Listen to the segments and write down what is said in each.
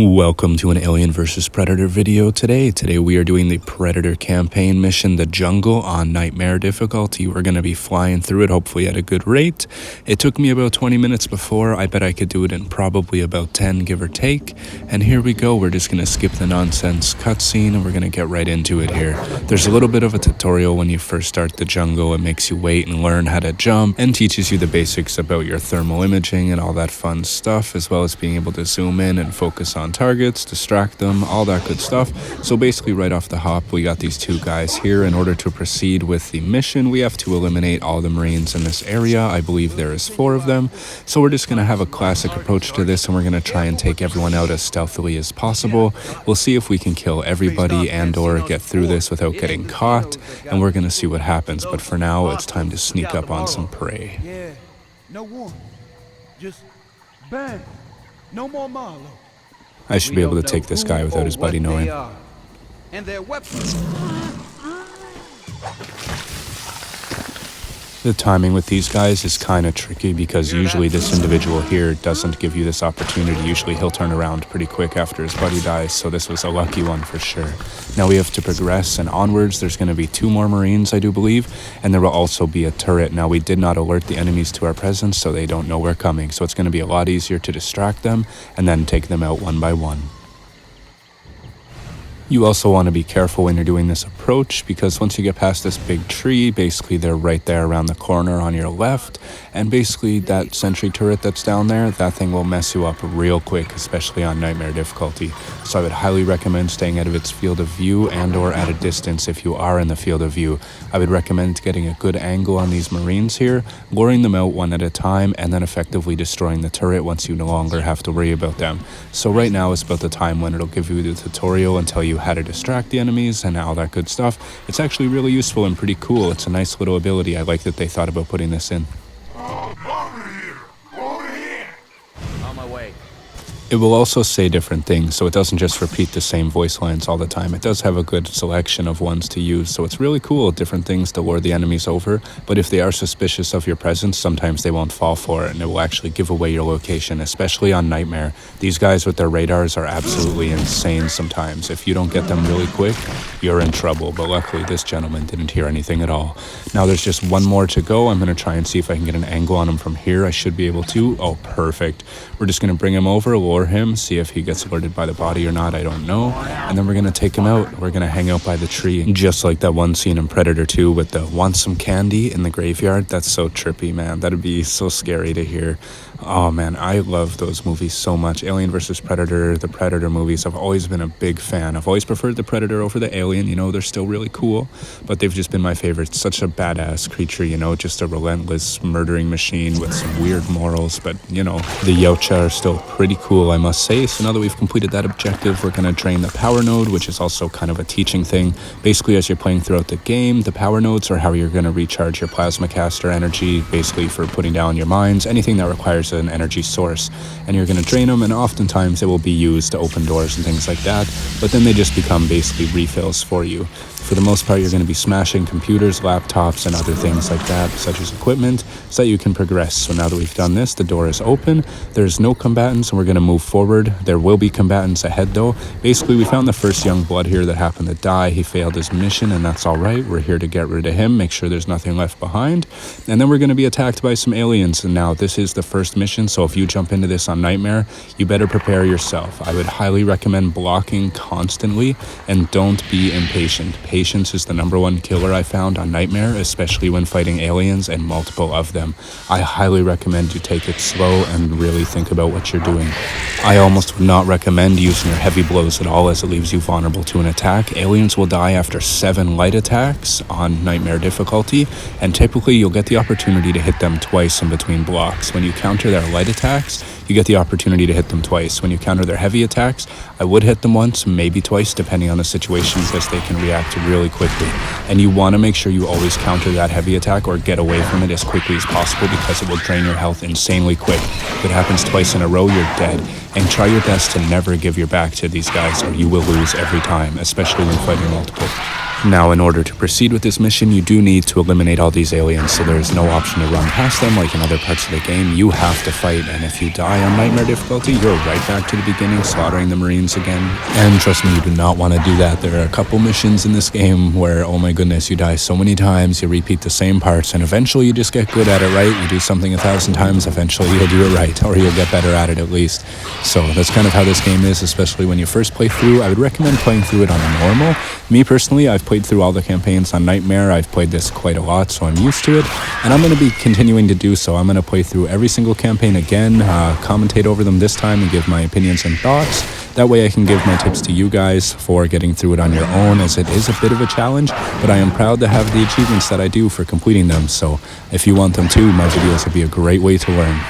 Welcome to an Alien vs Predator video today. Today we are doing the Predator campaign mission, The Jungle, on Nightmare difficulty. We're going to be flying through it, hopefully at a good rate. It took me about 20 minutes before. I bet I could do it in probably about 10, give or take. And here we go. We're just going to skip the nonsense cutscene and we're going to get right into it here. There's a little bit of a tutorial when you first start the jungle. It makes you wait and learn how to jump and teaches you the basics about your thermal imaging and all that fun stuff, as well as being able to zoom in and focus on targets, distract them, all that good stuff. So basically right off the hop, we got these two guys here. In order to proceed with the mission, we have to eliminate all the Marines in this area. I believe there is 4 of them. So we're just going to have a classic approach to this, and we're going to try and take everyone out as stealthily as possible. We'll see if we can kill everybody and or get through this without getting caught, and we're going to see what happens. But for now, it's time to sneak up on some prey. Yeah, no one. Just bang. No more Marlowe. I should be able to take this guy without his buddy knowing. And their weapons. The timing with these guys is kind of tricky because usually this individual here doesn't give you this opportunity. Usually he'll turn around pretty quick after his buddy dies, so this was a lucky one for sure. Now we have to progress, and onwards there's going to be 2 more Marines, I do believe, and there will also be a turret. Now we did not alert the enemies to our presence, so they don't know we're coming, so it's going to be a lot easier to distract them and then take them out one by one. You also want to be careful when you're doing this approach, because once you get past this big tree, basically they're right there around the corner on your left, and basically that sentry turret that's down there, that thing will mess you up real quick, especially on Nightmare difficulty. So I would highly recommend staying out of its field of view and or at a distance if you are in the field of view. I would recommend getting a good angle on these Marines here, luring them out one at a time, and then effectively destroying the turret once you no longer have to worry about them. So right now is about the time when it'll give you the tutorial and tell you how to distract the enemies and all that good stuff. It's actually really useful and pretty cool. It's a nice little ability. I like that they thought about putting this in. On my way. It will also say different things, so it doesn't just repeat the same voice lines all the time. It does have a good selection of ones to use, so it's really cool, different things to lure the enemies over. But if they are suspicious of your presence, sometimes they won't fall for it, and it will actually give away your location, especially on Nightmare. These guys with their radars are absolutely insane sometimes. If you don't get them really quick, you're in trouble, but luckily this gentleman didn't hear anything at all. Now there's just one more to go. I'm going to try and see if I can get an angle on him from here. I should be able to. Oh, perfect. We're just going to bring him over, lure him, see if he gets alerted by the body or not, I don't know, and then we're going to take him out. We're going to hang out by the tree, just like that one scene in Predator 2 with the "want some candy" in the graveyard. That's so trippy, man. That'd be so scary to hear. Oh man, I love those movies so much. Alien vs Predator, the Predator movies, I've always been a big fan. I've always preferred the Predator over the Alien. You know, they're still really cool, but they've just been my favorite. Such a badass creature, you know, just a relentless murdering machine with some weird morals, but you know, the Yautja are still pretty cool, I must say. So now that we've completed that objective, we're going to drain the power node, which is also kind of a teaching thing. Basically, as you're playing throughout the game, the power nodes are how you're going to recharge your plasma caster energy, basically for putting down your mines, anything that requires an energy source. And you're going to drain them, and oftentimes it will be used to open doors and things like that, but then they just become basically refills for you. For the most part, you're going to be smashing computers, laptops, and other things like that, such as equipment, so that you can progress. So now that we've done this, the door is open. There's no combatants, and we're going to move forward. There will be combatants ahead, though. Basically, we found the first young blood here that happened to die. He failed his mission, and that's all right. We're here to get rid of him, make sure there's nothing left behind. And then we're going to be attacked by some aliens. And now this is the first mission, so if you jump into this on Nightmare, you better prepare yourself. I would highly recommend blocking constantly, and don't be impatient. Patience is the #1 killer I found on Nightmare, especially when fighting aliens and multiple of them. I highly recommend you take it slow and really think about what you're doing. I almost would not recommend using your heavy blows at all, as it leaves you vulnerable to an attack. Aliens will die after 7 light attacks on Nightmare difficulty, and typically you'll get the opportunity to hit them twice in between blocks. When you counter their light attacks, you get the opportunity to hit them twice. When you counter their heavy attacks, I would hit them once, maybe twice, depending on the situation, because they can react really quickly. And you want to make sure you always counter that heavy attack or get away from it as quickly as possible, because it will drain your health insanely quick. If it happens twice in a row, you're dead. And try your best to never give your back to these guys, or you will lose every time, especially when fighting multiple. Now, in order to proceed with this mission, you do need to eliminate all these aliens, so there's no option to run past them like in other parts of the game. You have to fight, and if you die on Nightmare difficulty, you're right back to the beginning, slaughtering the Marines again. And trust me, you do not want to do that. There are a couple missions in this game where, oh my goodness, you die so many times, you repeat the same parts, and eventually you just get good at it, right? You do something 1,000 times, eventually you'll do it right, or you'll get better at it at least. So that's kind of how this game is, especially when you first play through. I would recommend playing through it on normal. Me personally, I've played through all the campaigns on Nightmare. I've played this quite a lot, so I'm used to it, and I'm going to be continuing to do so. I'm going to play through every single campaign again, commentate over them this time, and give my opinions and thoughts. That way I can give my tips to you guys for getting through it on your own, as it is a bit of a challenge, but I am proud to have the achievements that I do for completing them. So if you want them too, my videos will be a great way to learn.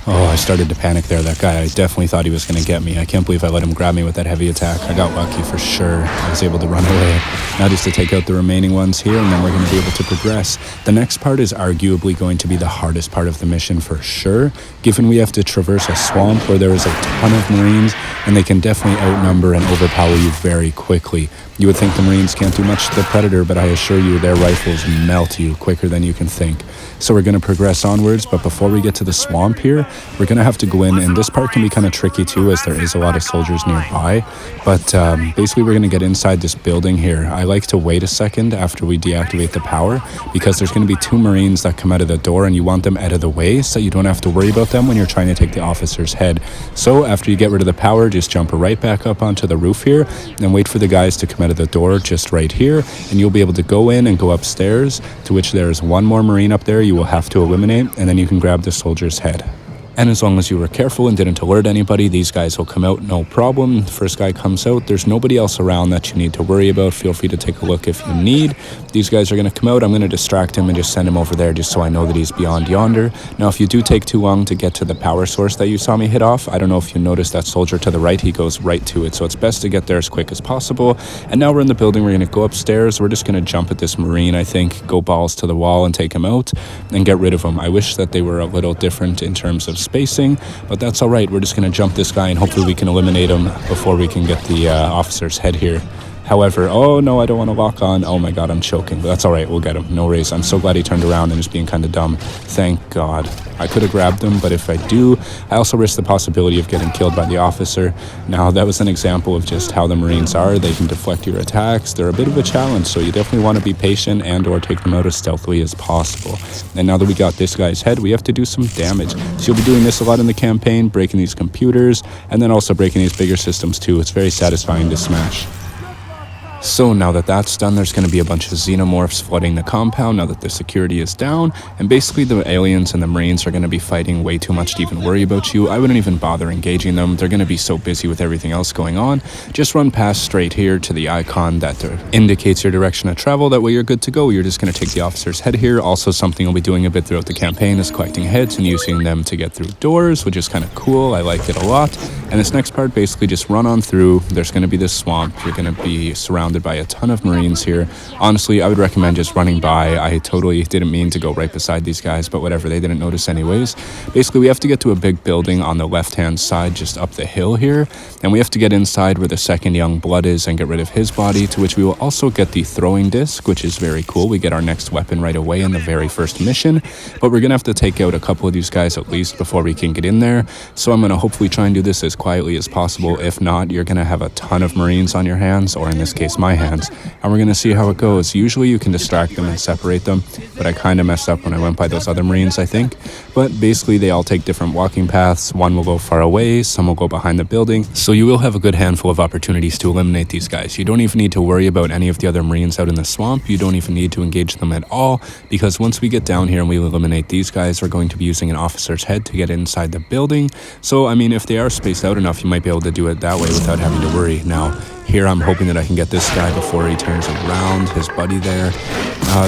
Oh, I started to panic there. That guy, I definitely thought he was going to get me. I can't believe I let him grab me with that heavy attack. I got lucky for sure. I was able to run away. Now just to take out the remaining ones here, and then we're going to be able to progress. The next part is arguably going to be the hardest part of the mission for sure, given we have to traverse a swamp where there is a ton of Marines, and they can definitely outnumber and overpower you very quickly. You would think the Marines can't do much to the Predator, but I assure you their rifles melt you quicker than you can think. So we're going to progress onwards, but before we get to the swamp here, we're going to have to go in, and this part can be kind of tricky too, as there is a lot of soldiers nearby. But basically we're going to get inside this building here. I like to wait a second after we deactivate the power, because there's going to be 2 Marines that come out of the door, and you want them out of the way so you don't have to worry about them when you're trying to take the officer's head. So after you get rid of the power, just jump right back up onto the roof here, and wait for the guys to come out of the door just right here, and you'll be able to go in and go upstairs, to which there is 1 more Marine up there you will have to eliminate, and then you can grab the soldier's head. And as long as you were careful and didn't alert anybody, these guys will come out no problem. The first guy comes out. There's nobody else around that you need to worry about. Feel free to take a look if you need. These guys are going to come out. I'm going to distract him and just send him over there just so I know that he's beyond yonder. Now, if you do take too long to get to the power source that you saw me hit off, I don't know if you noticed that soldier to the right, he goes right to it. So it's best to get there as quick as possible. And now we're in the building. We're going to go upstairs. We're just going to jump at this Marine, I think, go balls to the wall and take him out and get rid of him. I wish that they were a little different in terms of spacing, but that's all right. We're just going to jump this guy, and hopefully we can eliminate him before we can get the officer's head here. However, oh no, I don't want to lock on. Oh my god, I'm choking. But that's all right, we'll get him. No worries. I'm so glad he turned around and is being kind of dumb. Thank God. I could have grabbed him, but if I do, I also risk the possibility of getting killed by the officer. Now, that was an example of just how the Marines are. They can deflect your attacks. They're a bit of a challenge, so you definitely want to be patient and or take them out as stealthily as possible. And now that we got this guy's head, we have to do some damage. So you'll be doing this a lot in the campaign, breaking these computers, and then also breaking these bigger systems too. It's very satisfying to smash. So now that that's done, there's going to be a bunch of xenomorphs flooding the compound now that the security is down, and basically the aliens and the Marines are going to be fighting way too much to even worry about you. I wouldn't even bother engaging them. They're going to be so busy with everything else going on. Just run past straight here to the icon that indicates your direction of travel. That way you're good to go. You're just going to take the officer's head here. Also, something we'll be doing a bit throughout the campaign is collecting heads and using them to get through doors, which is kind of cool. I like it a lot. And this next part, basically just run on through. There's going to be this swamp. You're going to be surrounded by a ton of Marines here. Honestly, I would recommend just running by. I totally didn't mean to go right beside these guys, but whatever, they didn't notice anyways. Basically, we have to get to a big building on the left-hand side just up the hill here, and we have to get inside where the second young blood is and get rid of his body, to which we will also get the throwing disc, which is very cool. We get our next weapon right away in the very first mission, but we're gonna have to take out a couple of these guys at least before we can get in there. So I'm gonna hopefully try and do this as quietly as possible. If not, you're gonna have a ton of Marines on your hands, or in this case my hands, and we're gonna see how it goes. Usually you can distract them and separate them, but I kind of messed up when I went by those other Marines, I think. But basically they all take different walking paths. One will go far away, some will go behind the building, so you will have a good handful of opportunities to eliminate these guys. You don't even need to worry about any of the other Marines out in the swamp. You don't even need to engage them at all, because once we get down here and we eliminate these guys, we're going to be using an officer's head to get inside the building. So I mean, if they are spaced out enough, you might be able to do it that way without having to worry. Now here I'm hoping that I can get this guy before he turns around, his buddy there.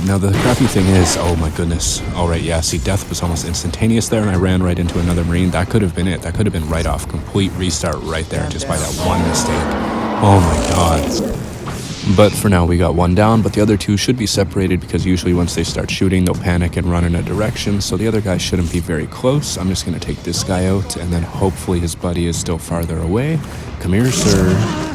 Now the crappy thing is, oh my goodness. Alright, yeah, see, death was almost instantaneous there, and I ran right into another Marine. That could have been it. That could have been right off. Complete restart right there just by that one mistake. Oh my god. But for now, we got one down, but the other two should be separated because usually once they start shooting, they'll panic and run in a direction. So the other guy shouldn't be very close. I'm just going to take this guy out, and then hopefully his buddy is still farther away. Come here, sir.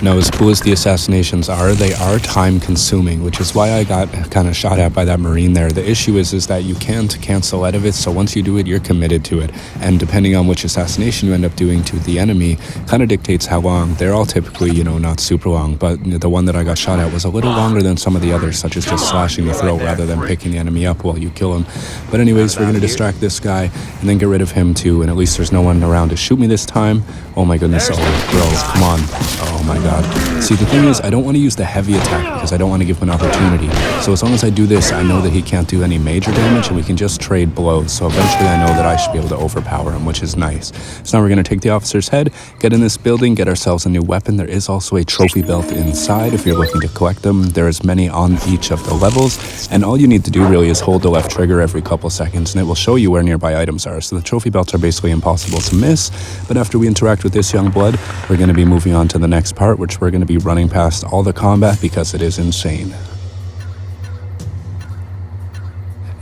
Now, as cool as the assassinations are, they are time-consuming, which is why I got kind of shot at by that Marine there. The issue is that you can't cancel out of it, so once you do it, you're committed to it. And depending on which assassination you end up doing to the enemy, kind of dictates how long. They're all typically, you know, not super long, but the one that I got shot at was a little longer than some of the others, such as just slashing the throat rather than picking the enemy up while you kill him. But anyways, we're going to distract this guy and then get rid of him too, and at least there's no one around to shoot me this time. Oh my goodness, oh bro, come on. Oh my god. See, the thing is, I don't want to use the heavy attack because I don't want to give him an opportunity. So as long as I do this, I know that he can't do any major damage and we can just trade blows. So eventually I know that I should be able to overpower him, which is nice. So now we're going to take the officer's head, get in this building, get ourselves a new weapon. There is also a trophy belt inside if you're looking to collect them. There's many on each of the levels. And all you need to do really is hold the left trigger every couple seconds and it will show you where nearby items are. So the trophy belts are basically impossible to miss. But after we interact with this young blood, we're going to be moving on to the next part, which we're going to be running past all the combat because it is insane.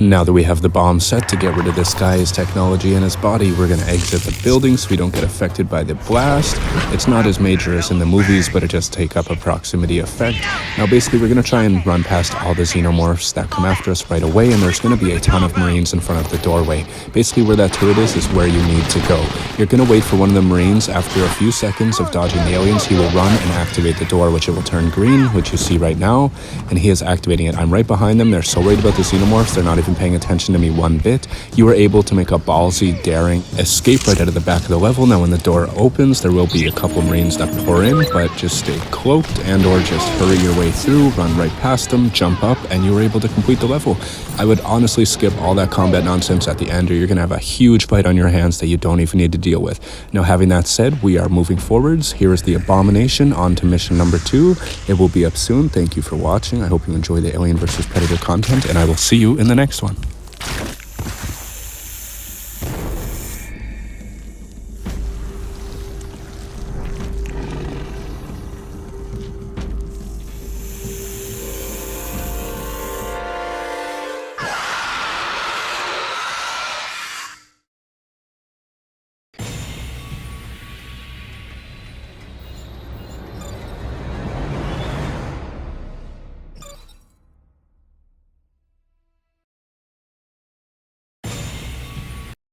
Now that we have the bomb set to get rid of this guy's technology and his body, we're going to exit the building so we don't get affected by the blast. It's not as major as in the movies, but it does take up a proximity effect. Now basically we're going to try and run past all the xenomorphs that come after us right away, and there's going to be a ton of Marines in front of the doorway. Basically where that turret is where you need to go. You're going to wait for one of the Marines. After a few seconds of dodging the aliens, he will run and activate the door, which it will turn green, which you see right now, and he is activating it. I'm right behind them. They're so worried about the xenomorphs, they're not even paying attention to me one bit. You are able to make a ballsy, daring escape right out of the back of the level. Now when the door opens, there will be a couple Marines that pour in, but just stay cloaked and or just hurry your way through, run right past them, jump up, and you are able to complete the level. I would honestly skip all that combat nonsense at the end, or you're going to have a huge fight on your hands that you don't even need to deal with. Now having that said, we are moving forwards. Here is the Abomination on to mission number 2. It will be up soon. Thank you for watching. I hope you enjoy the Alien vs Predator content, and I will see you in the next one.